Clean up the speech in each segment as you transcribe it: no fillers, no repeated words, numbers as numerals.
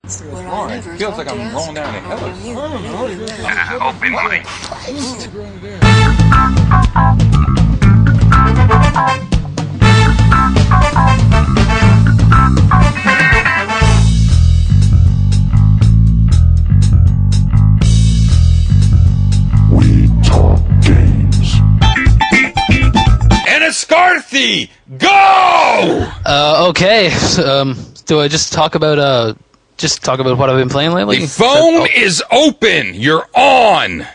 Wrong. It feels like I'm rolling down a hill. Open mic. We talk games. Enniscarthy, go! Okay. Do I just talk about what I've been playing lately? The phone is open. You're on.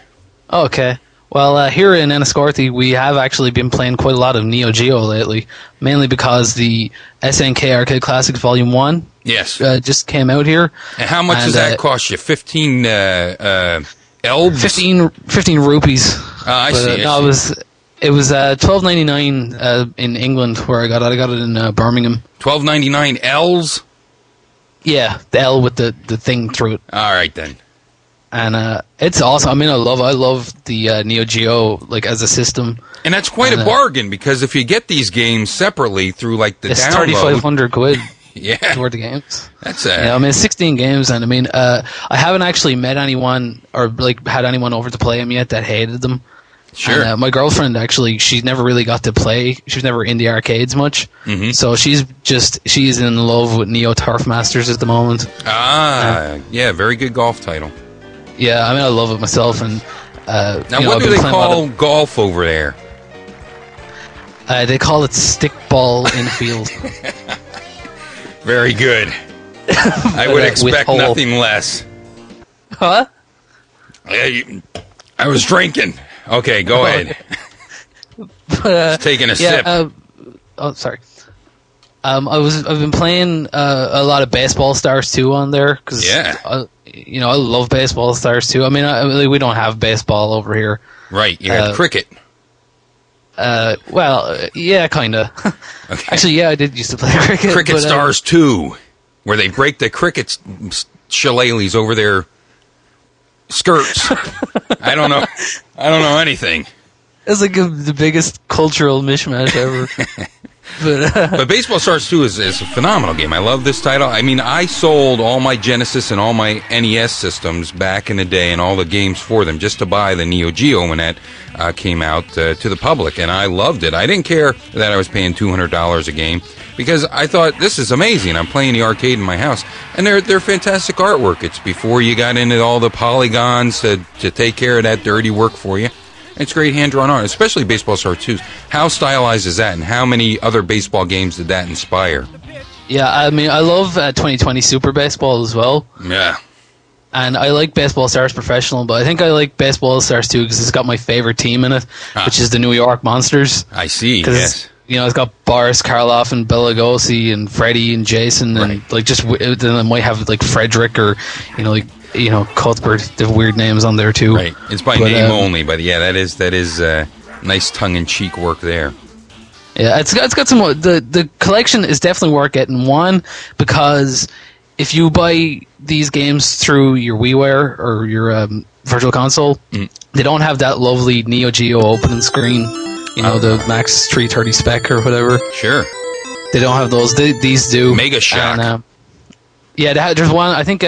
Okay. Well, here in Enniscorthy, we have actually been playing quite a lot of Neo Geo lately, mainly because the SNK Arcade Classics Volume 1 Yes. just came out here. And how much does that cost you? 15 elbs? 15 rupees. I see. No, it was $12.99 in England where I got it. I got it in Birmingham. $12.99 L's? Yeah, the L with the thing through it. All right, then. And it's awesome. I mean, I love the Neo Geo like as a system. And that's quite a bargain, because if you get these games separately through like the it's download, £3,500 yeah, toward the games. that's Yeah, I mean, it's 16 games, and I mean, I haven't actually met anyone or like had anyone over to play them yet that hated them. Sure. And, my girlfriend actually, she never really got to play. She was never in the arcades much. Mm-hmm. So she's in love with Neo Turf Masters at the moment. Yeah, very good golf title. Yeah, I mean, I love it myself. And Now, what do they call golf over there? They call it stickball infield. Very good. I would expect nothing less. Huh? I was drinking. Okay, go ahead. Just taking a sip. Sorry. I've been playing a lot of Baseball Stars 2 on there because I love Baseball Stars 2. I mean, we don't have baseball over here. Right, you have cricket. Well, yeah, kind of. Okay. Actually, yeah, I did used to play cricket. Cricket Stars 2, where they break the cricket shillelaghs over their skirts. I don't know anything. It's like the biggest cultural mishmash ever. But Baseball Stars 2 is a phenomenal game. I love this title. I mean, I sold all my Genesis and all my NES systems back in the day and all the games for them just to buy the Neo Geo when that came out to the public, and I loved it. I didn't care that I was paying $200 a game because I thought, this is amazing. I'm playing the arcade in my house, and they're fantastic artwork. It's before you got into all the polygons to take care of that dirty work for you. It's great hand-drawn art, especially Baseball Stars 2. How stylized is that, and how many other baseball games did that inspire? Yeah, I mean, I love 2020 Super Baseball as well. Yeah. And I like Baseball Stars Professional, but I think I like Baseball Stars 2 because it's got my favorite team in it, which is the New York Monsters. I see, yes. It's got Boris Karloff and Bela Lugosi and Freddie and Jason, and like then it might have like Frederick or Cuthbert, the weird names on there too. Right, it's by name only, but yeah, that is nice tongue-in-cheek work there. Yeah, it's got some. The collection is definitely worth getting. One, because if you buy these games through your WiiWare or your Virtual Console, they don't have that lovely Neo Geo opening screen. The Max 330 spec or whatever. Sure. They don't have those. These do. Mega Shock. And, there's one. I think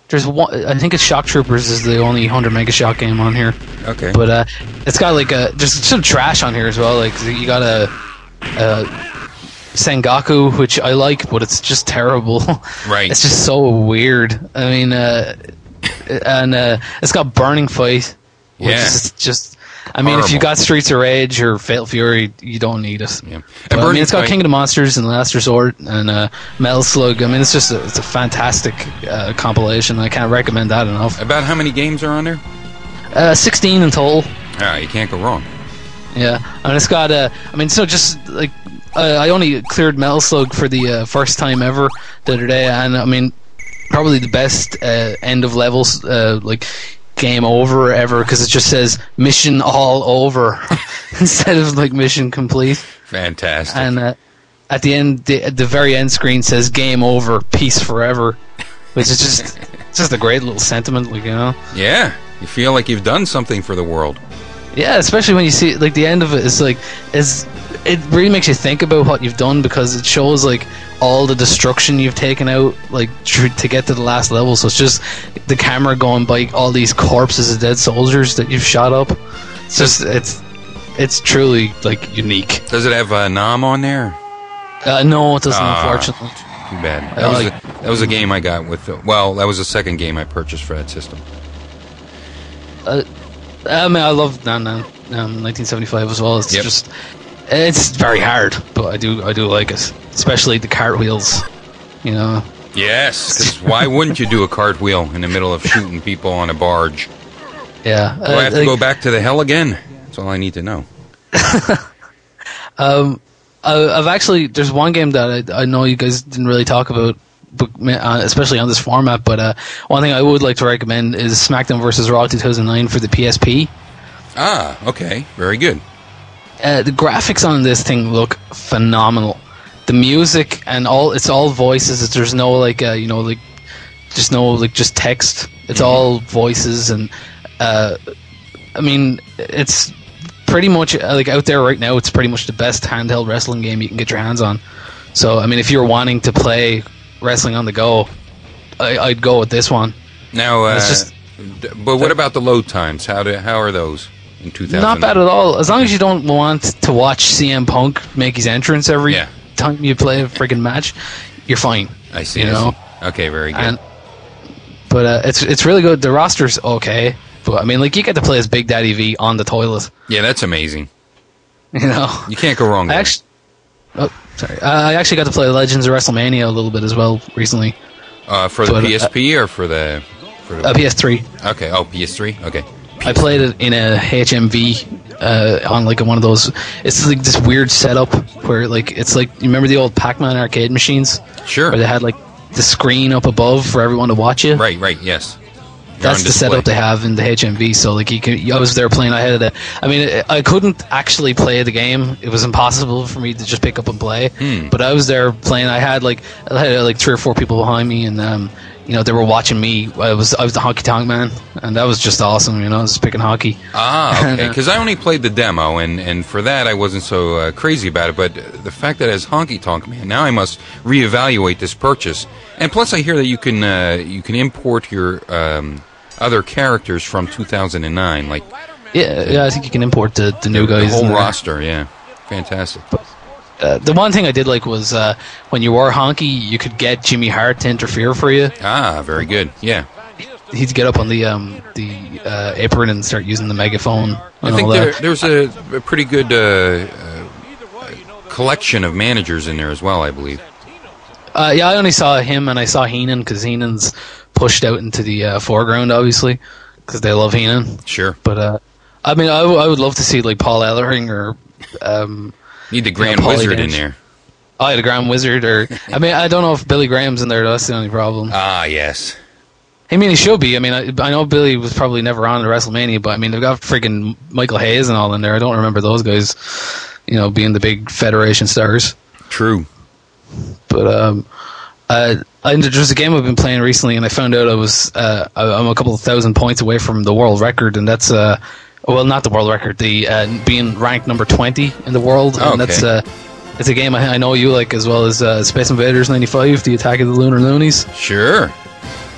there's one. I think it's Shock Troopers is the only 100 Mega Shock game on here. Okay. But it's got like just some trash on here as well. Like you got a Sengaku, which I like, but it's just terrible. Right. It's just so weird. I mean, and it's got Burning Fight, which is just. I mean, if you got Streets of Rage or Fatal Fury, you don't need it. Yeah. But, I mean, it's got King of the Monsters and Last Resort and Metal Slug. I mean, it's a fantastic compilation. I can't recommend that enough. About how many games are on there? 16 in total. You can't go wrong. Yeah, and it's got just like I only cleared Metal Slug for the first time ever the other day, and I mean, probably the best end of levels like. Game over ever, because it just says mission all over instead of like mission complete. Fantastic. And at the end, the very end screen says game over, peace forever, which is just a great little sentiment, like, Yeah, you feel like you've done something for the world. Yeah, especially when you see like the end of it is like it really makes you think about what you've done, because it shows like all the destruction you've taken out, like to get to the last level. So it's just the camera going by all these corpses of dead soldiers that you've shot up. It's just it's truly like unique. Does it have Nam on there? No, it doesn't, unfortunately. Too bad. That was a game I got with. Well, that was the second game I purchased for that system. I mean, I love 1975 as well. It's just, it's very hard, but I do like it, especially the cartwheels. You know. Yes, 'cause why wouldn't you do a cartwheel in the middle of shooting people on a barge? Yeah. Do I have to go back to the hell again? That's all I need to know. I've actually, there's one game that I know you guys didn't really talk about, but, especially on this format, but one thing I would like to recommend is SmackDown vs. Raw 2009 for the PSP. Ah, okay, very good. The graphics on this thing look phenomenal. The music and it's all voices. There's no like just no like just text. It's all voices, and I mean, it's pretty much like out there right now. It's pretty much the best handheld wrestling game you can get your hands on. So I mean, if you're wanting to play wrestling on the go, I'd go with this one. Now, but what about the load times? How are those in 2000? Not bad at all. As long as you don't want to watch CM Punk make his entrance every time you play a friggin' match, you're fine. I see. You know? Okay, very good. But it's really good. The roster's okay, but I mean, like, you get to play as Big Daddy V on the toilet. Yeah, that's amazing. You know, you can't go wrong. I actually got to play Legends of WrestleMania a little bit as well recently. For the PSP or for the PS3. Okay. Oh, PS3. Okay. I played it in a HMV on like one of those. It's like this weird setup where like it's like, you remember the old Pac-Man arcade machines? Sure. Where they had like the screen up above for everyone to watch you. Right. Yes. That's the setup they have in the HMV. So like I was there playing. I had I mean, I couldn't actually play the game. It was impossible for me to just pick up and play. But I was there playing. I had like 3 or 4 people behind me, and you know, they were watching me. I was the Honky Tonk Man, and that was just awesome. You know, I was picking hockey. Ah, okay. Because I only played the demo, and for that I wasn't so crazy about it. But the fact that it has Honky Tonk Man, now I must reevaluate this purchase. And plus, I hear that you can import your other characters from 2009, like yeah, I think you can import the new guys. The whole roster, yeah, fantastic. The one thing I did like was when you were Honky, you could get Jimmy Hart to interfere for you. Ah, very good. Yeah, he'd get up on the apron and start using the megaphone. I think there's a pretty good collection of managers in there as well, I believe. Yeah, I only saw him, and I saw Heenan because Heenan's pushed out into the foreground, obviously, because they love Heenan. Sure. But I mean, I would love to see like Paul Ellering or need the Grand Wizard in there. Oh, yeah, the Grand Wizard, or I mean, I don't know if Billy Graham's in there. That's the only problem. Ah, yes. I mean, he should be. I mean, I know Billy was probably never on at WrestleMania, but I mean, they've got freaking Michael Hayes and all in there. I don't remember those guys, you know, being the big Federation stars. True. But there's a game I've been playing recently, and I found out I'm a couple of thousand points away from the world record, and that's well, not the world record, the being ranked number 20 in the world. Oh, and okay. that's it's a game I know you like as well as Space Invaders 95, the Attack of the Lunar Loonies. Sure.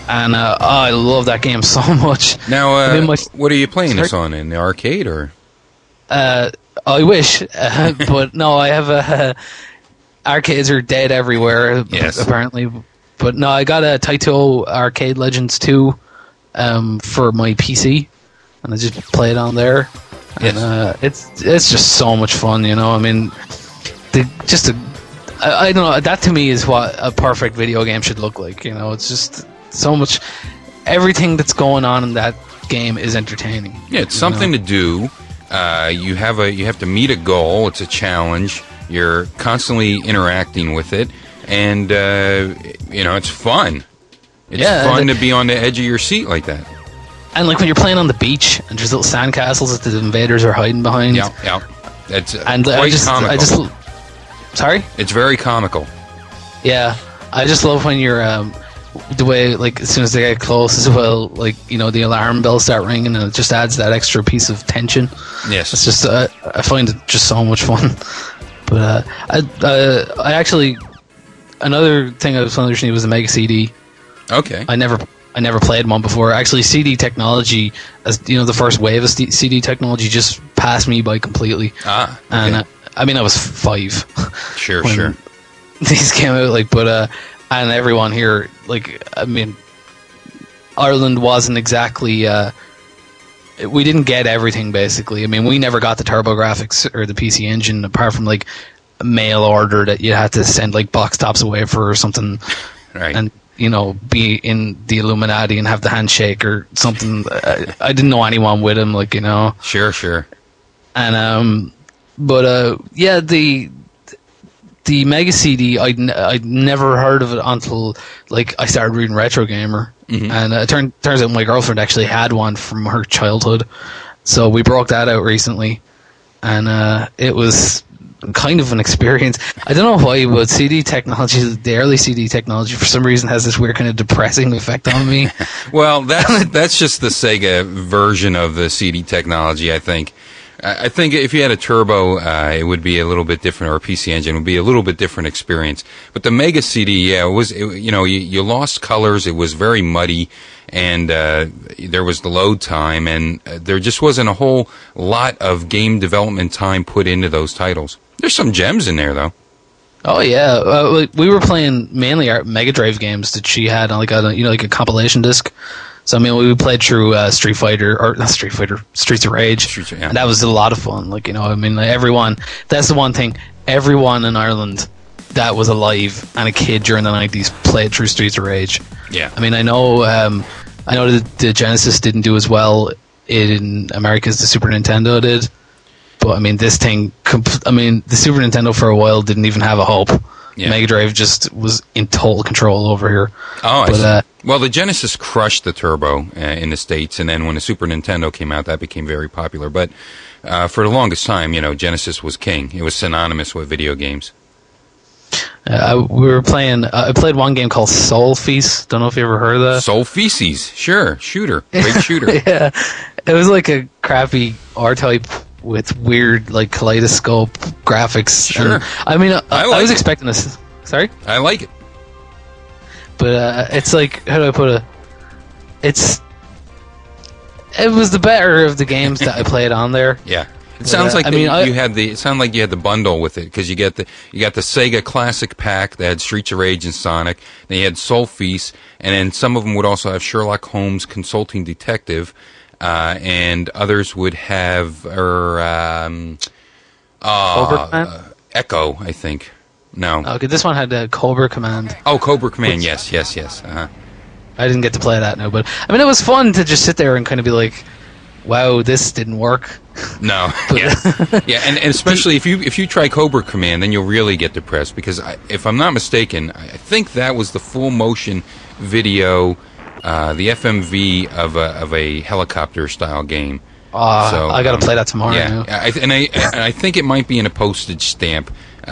And I love that game so much. Now, what are you playing this on, in the arcade or? I wish, but no, I have arcades are dead everywhere. Yes. Apparently. But no, I got a Taito Arcade Legends 2 for my PC, and I just play it on there. Yes. And it's just so much fun, you know. I mean, I don't know. That to me is what a perfect video game should look like. You know, it's just so much. Everything that's going on in that game is entertaining. Yeah, it's something to do. You have to meet a goal. It's a challenge. You're constantly interacting with it, and you know, it's fun. It's fun to be on the edge of your seat like that. And like when you're playing on the beach and there's little sandcastles that the invaders are hiding behind. Yeah. That's quite comical. Sorry? It's very comical. Yeah, I just love when you're the way, like, as soon as they get close as well, like, you know, the alarm bells start ringing, and it just adds that extra piece of tension. Yes. It's just I find it just so much fun. But I actually, another thing I was wondering was the Mega CD. Okay. I never played one before. Actually, CD technology, as you know, the first wave of CD technology just passed me by completely. Ah. Okay. And I mean, I was 5. Sure. when Sure. These came out, like, but and everyone here, like, I mean, Ireland wasn't exactly. We didn't get everything, basically. I mean, we never got the TurboGrafx or the PC Engine, apart from like a mail order that you had to send like box tops away for or something, Right. and you know, be in the Illuminati and have the handshake or something. I didn't know anyone with him, like, you know. Sure. Sure. And but yeah, the Mega CD, I'd never heard of it until like I started reading Retro Gamer, and it turns out my girlfriend actually had one from her childhood, so we broke that out recently, and it was kind of an experience. I don't know why, but CD technology, the early CD technology, for some reason has this weird kind of depressing effect on me. Well, that's just the Sega version of the CD technology, I think. I think if you had a turbo, it would be a little bit different, or a PC Engine would be a little bit different experience. But the Mega CD, yeah, you lost colors. It was very muddy, and there was the load time, and there just wasn't a whole lot of game development time put into those titles. There's some gems in there, though. Oh yeah, we were playing mainly our Mega Drive games that she had on like a compilation disc. So I mean, we played through Streets of Rage, Yeah. and that was a lot of fun. Like, you know, I mean, like, everyone. That's the one thing. Everyone in Ireland that was alive and a kid during the 90s played through Streets of Rage. Yeah. I mean, I know that the Genesis didn't do as well in America as the Super Nintendo did, but I mean, this thing. The Super Nintendo for a while didn't even have a hope. Yeah. Mega Drive just was in total control over here. Oh, but, I see. Well, the Genesis crushed the Turbo in the States, and then when the Super Nintendo came out, that became very popular. But for the longest time, you know, Genesis was king. It was synonymous with video games. We were playing. I played one game called Soul Feast. Don't know if you ever heard of that. Soul Feces, sure, shooter, great shooter. Yeah, it was like a crappy R-Type with weird, like, kaleidoscope graphics. Sure. And, I mean, I like was it. expecting this. Sorry, I like it. but it's like, how do I put it? It was the better of the games that I played on there. Yeah. It sounds like it sounded like you had the bundle with it, because you got the Sega Classic Pack that had Streets of Rage and Sonic. Then you had Soul Feast, and then some of them would also have Sherlock Holmes Consulting Detective, and others would have Echo, I think. No. Okay, this one had Cobra Command. Oh, Cobra Command. Yes. Uh-huh. I didn't get to play that now, but I mean, it was fun to just sit there and kind of be like, "Wow, this didn't work." No, yeah, yeah, and especially if you try Cobra Command, then you'll really get depressed, because if I'm not mistaken, I think that was the full motion video, the FMV of a helicopter style game. So I got to play that tomorrow. Yeah, now. I think it might be in a postage stamp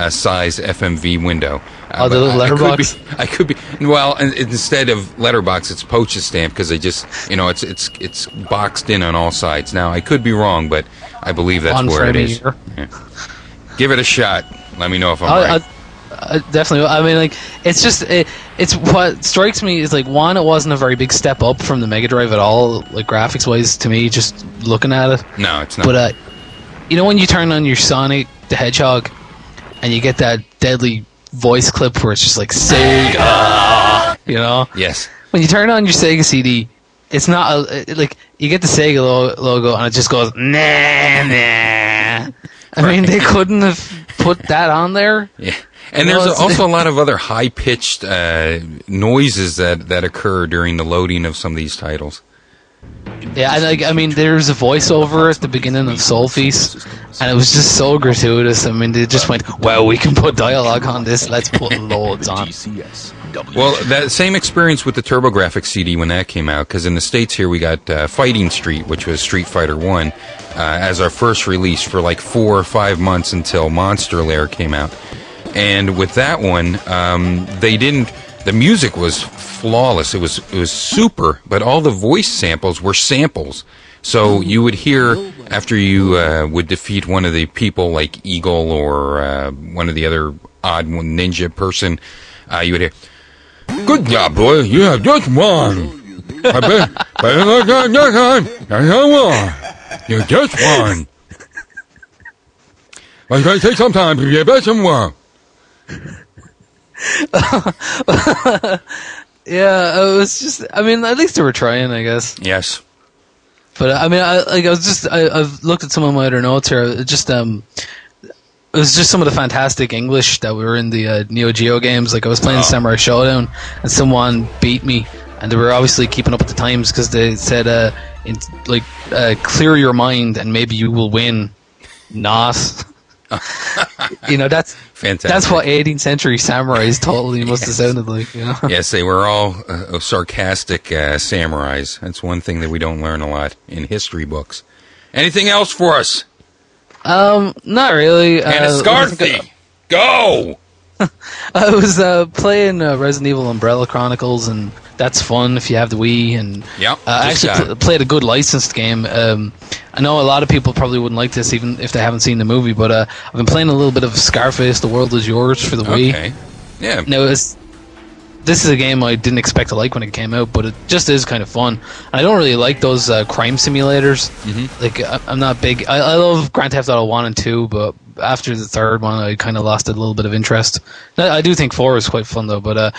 size FMV window. The little letterbox. I could be. Well, instead of letterbox, it's postage stamp, because they just, you know, it's boxed in on all sides. Now, I could be wrong, but I believe that's where it is. Yeah. Give it a shot. Let me know if I'm right. Definitely. I mean, like, it's just it's what strikes me is, like, one, it wasn't a very big step up from the Mega Drive at all, like, graphics wise, to me, just looking at it. No, it's not. But you know, when you turn on your Sonic the Hedgehog and you get that deadly voice clip where it's just like Sega, you know? Yes. When you turn on your Sega CD, it's not like you get the Sega logo and it just goes nah. I mean, they couldn't have put that on there. Yeah. And there's also a lot of other high-pitched noises that occur during the loading of some of these titles. Yeah, I mean, there's a voiceover at the beginning of Soul Feast, and it was just so gratuitous. I mean, they just went, "Well, we can put dialogue on this. Let's put loads on." Well, that same experience with the TurboGrafx CD when that came out, because in the States here we got Fighting Street, which was Street Fighter 1, as our first release for like 4 or 5 months until Monster Lair came out. And with that one, the music was flawless. It was super, but all the voice samples were samples. So you would hear, after you would defeat one of the people like Eagle or one of the other odd one, ninja person, you would hear, "Good job, boy. You have just won. I bet you just won. It's going to take some time to get back some work." Yeah, it was just. I mean, at least they were trying, I guess. Yes. But I mean, I've looked at some of my other notes here. It was just some of the fantastic English that were in the Neo Geo games. Like I was playing Samurai Showdown, and someone beat me, and they were obviously keeping up with the times because they said, "Clear your mind, and maybe you will win." Not. That's fantastic. That's what 18th century samurais totally must have sounded like. Yes, they were all sarcastic samurais. That's one thing that we don't learn a lot in history books. Anything else for us? Not really. Anascarthy, go! I was playing Resident Evil Umbrella Chronicles, and that's fun if you have the Wii. And I actually played a good licensed game. I know a lot of people probably wouldn't like this, even if they haven't seen the movie. But I've been playing a little bit of Scarface: The World Is Yours for the Wii. Okay. Yeah. Now this is a game I didn't expect to like when it came out, but it just is kind of fun. I don't really like those crime simulators. Mm-hmm. Like I'm not big. I love Grand Theft Auto 1 and 2, but after the third one, I kind of lost a little bit of interest. I do think 4 is quite fun though, but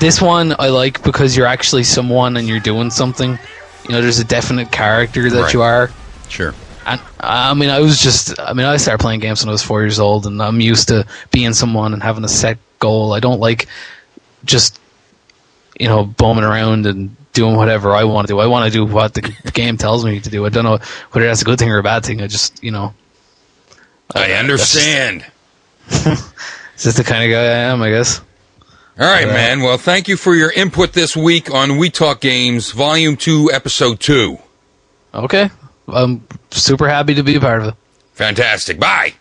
this one I like because you're actually someone and you're doing something. There's a definite character that you are. Sure. And I started playing games when I was 4 years old, and I'm used to being someone and having a set goal. I don't like just bumming around and doing whatever I want to do. I want to do what the game tells me to do. I don't know whether that's a good thing or a bad thing. I just I understand. It's just the kind of guy I am, I guess. All right, man. Well, thank you for your input this week on We Talk Games, Volume 2, Episode 2. Okay. I'm super happy to be a part of it. Fantastic. Bye.